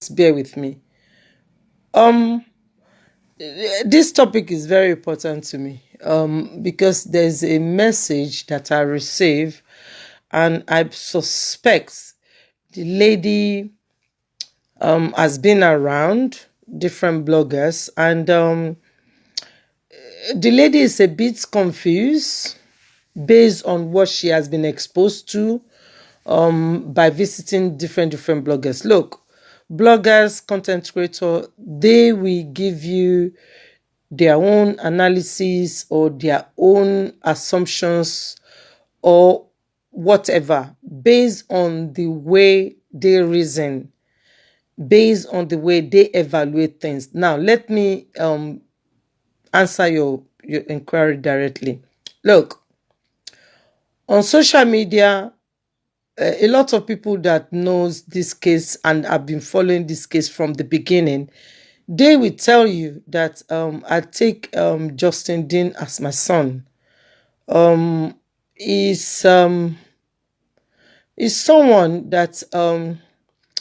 bear with me. Um, this topic is very important to me. Because there's a message that I receive, and I suspect the lady has been around different bloggers, and the lady is a bit confused based on what she has been exposed to by visiting different bloggers. Look, bloggers, content creator, they will give you their own analysis or their own assumptions or whatever based on the way they reason, based on the way they evaluate things. Now, let me answer your inquiry directly. Look, on social media, a lot of people that knows this case and have been following this case from the beginning, they will tell you that I take Justin Dean as my son. Um, is is someone that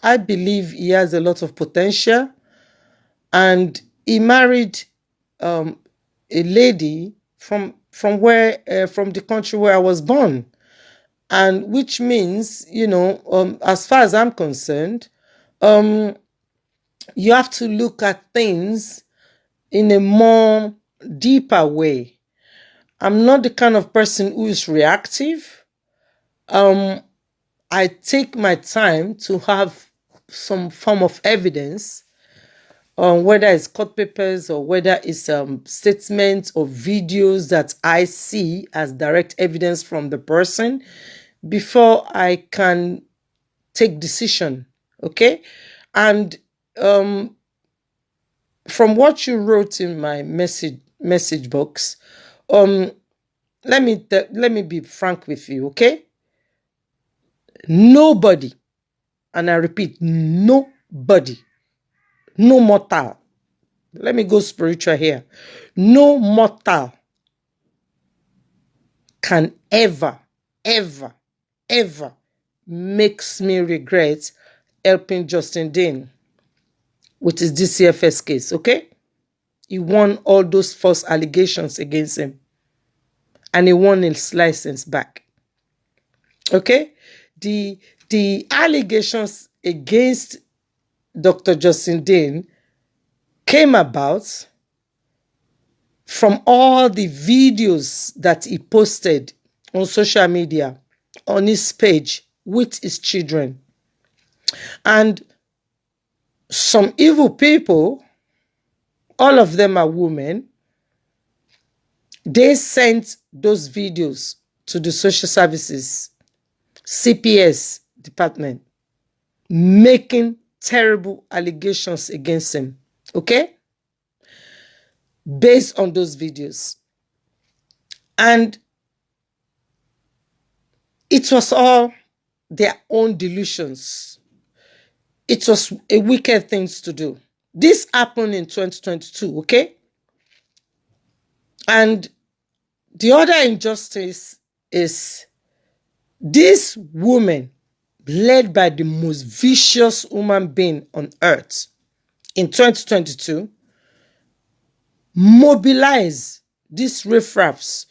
I believe he has a lot of potential, and he married a lady from the country where I was born, and which means, as far as I'm concerned, you have to look at things in a more deeper way. I'm not the kind of person who is reactive. I take my time to have some form of evidence, whether it's court papers or whether it's statements or videos that I see as direct evidence from the person, before I can take decision. Okay, and from what you wrote in my message box, let me be frank with you. Okay, nobody, and I repeat, nobody, no mortal. Let me go spiritual here. No mortal can ever, ever, ever makes me regret helping Justin Dean with his DCFS case. Okay, he won all those false allegations against him, and he won his license back. Okay, the allegations against Dr. Justin Dean came about from all the videos that he posted on social media, on his page with his children. And some evil people, all of them are women, they sent those videos to the social services, CPS department, making terrible allegations against him. Okay? Based on those videos. And it was all their own delusions. It was a wicked thing to do. This happened in 2022, okay? And the other injustice is this woman, led by the most vicious human being on earth in 2022, mobilize these riffraffs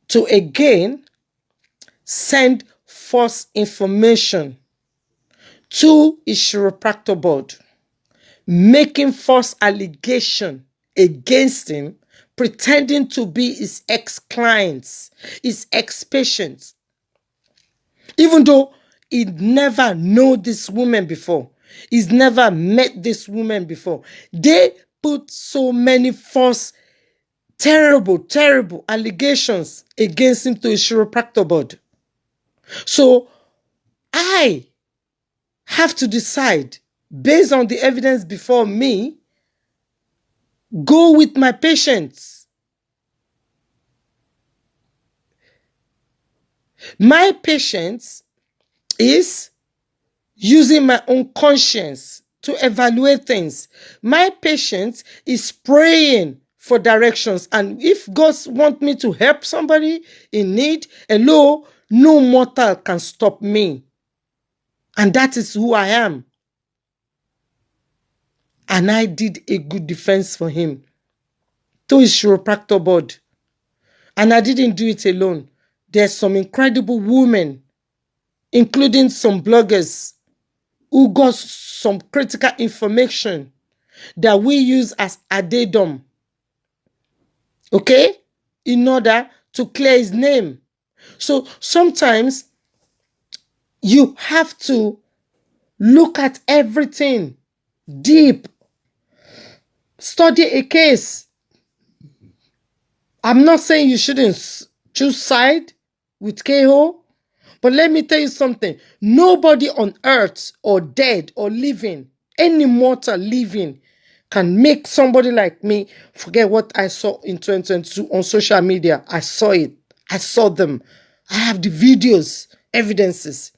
to again send false information to his chiropractor board, making false allegation against him, pretending to be his ex-clients, his ex-patients, even though he never know this woman before. He's never met this woman before. They put so many false, terrible allegations against him to his chiropractor board. So I have to decide, based on the evidence before me, go with my patients. My patients is using my own conscience to evaluate things. My patience is praying for directions. And if God wants me to help somebody in need, hello, no mortal can stop me. And that is who I am. And I did a good defense for him to his chiropractor board. And I didn't do it alone. There's some incredible women, including some bloggers, who got some critical information that we use as addendum, okay, in order to clear his name. So sometimes you have to look at everything deep, study a case. I'm not saying you shouldn't choose side with KO, but let me tell you something. Nobody on earth or dead or living, any mortal living, can make somebody like me forget what I saw in 2022 on social media. I saw it. I saw them. I have the videos, evidences.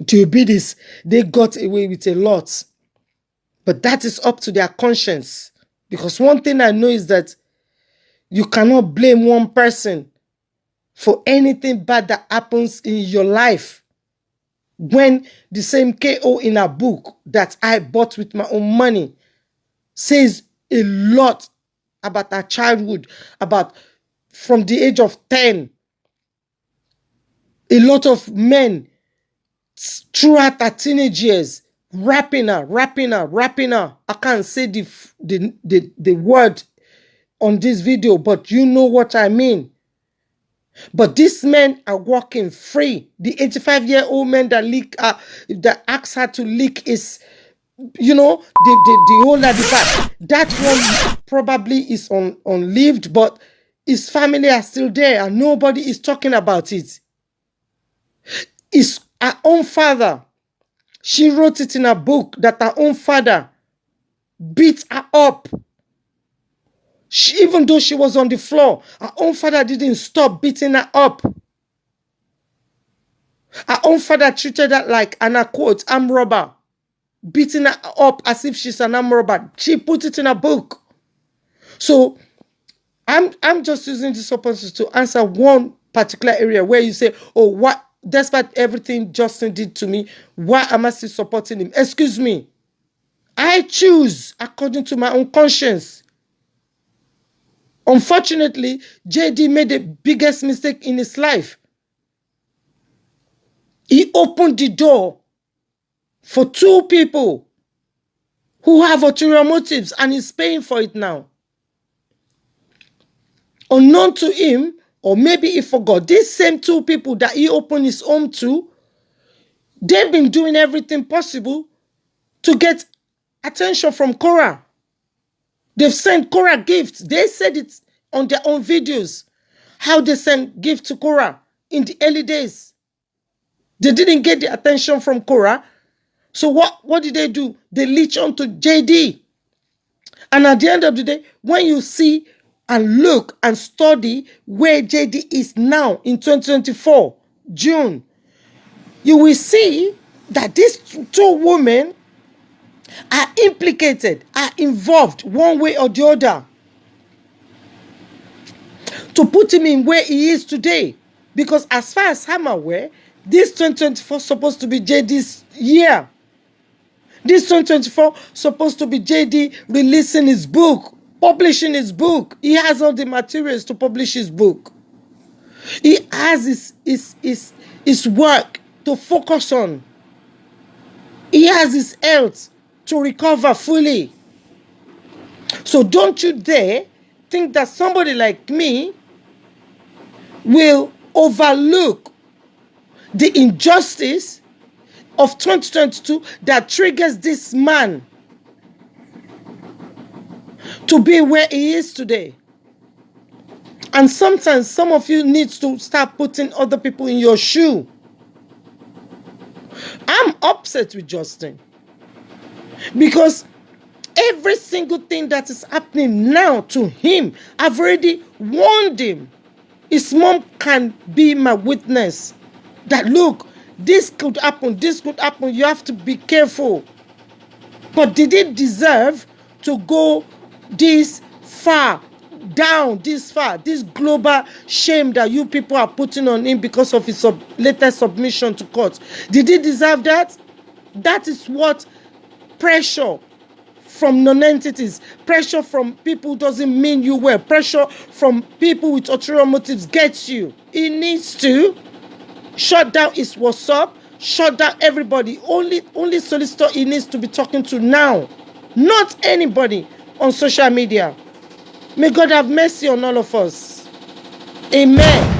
Diabetes, they got away with a lot. But that is up to their conscience. Because one thing I know is that you cannot blame one person for anything bad that happens in your life. When the same KO in a book that I bought with my own money says a lot about our childhood, about from the age of 10, a lot of men throughout our teenage years, rapping her. I can't say the word on this video, but you know what I mean. But these men are walking free. The 85-year-old man that asked her to lick his, the whole of the back. That one probably is unlived, but his family are still there and nobody is talking about it. It's her own father. She wrote it in a book that her own father beat her up. Even though she was on the floor, her own father didn't stop beating her up. Her own father treated her like an arm robber, beating her up as if she's an arm robber. She put it in a book. So I'm just using this opportunity to answer one particular area where you say, oh, what, despite everything Justin did to me, why am I still supporting him? Excuse me. I choose according to my own conscience. Unfortunately, JD made the biggest mistake in his life. He opened the door for two people who have ulterior motives and he's paying for it now. Unknown to him, or maybe he forgot, these same two people that he opened his home to, they've been doing everything possible to get attention from Cora. They've sent Cora gifts. They said it on their own videos, how they sent gifts to Cora in the early days. They didn't get the attention from Cora. So what did they do? They leech on to JD. And at the end of the day, when you see and look and study where JD is now in 2024, June, you will see that these two women are implicated, are involved one way or the other to put him in where he is today. Because as far as I'm aware, this 2024 is supposed to be JD's year. This 2024 is supposed to be JD releasing his book, publishing his book. He has all the materials to publish his book. He has his work to focus on. He has his health to recover fully. So don't you dare think that somebody like me will overlook the injustice of 2022 that triggers this man to be where he is today. And sometimes some of you need to start putting other people in your shoe. I'm upset with Justin because every single thing that is happening now to him, I've already warned him. His mom can be my witness that, look, this could happen, you have to be careful. But did it deserve to go this far, down this far, this global shame that you people are putting on him because of his latest submission to court? Did he deserve that? That is what pressure from non-entities. Pressure from people doesn't mean you well. Pressure from people with ulterior motives gets you. He needs to shut down his WhatsApp, shut down everybody. Only solicitor he needs to be talking to now, not anybody on social media. May God have mercy on all of us. Amen.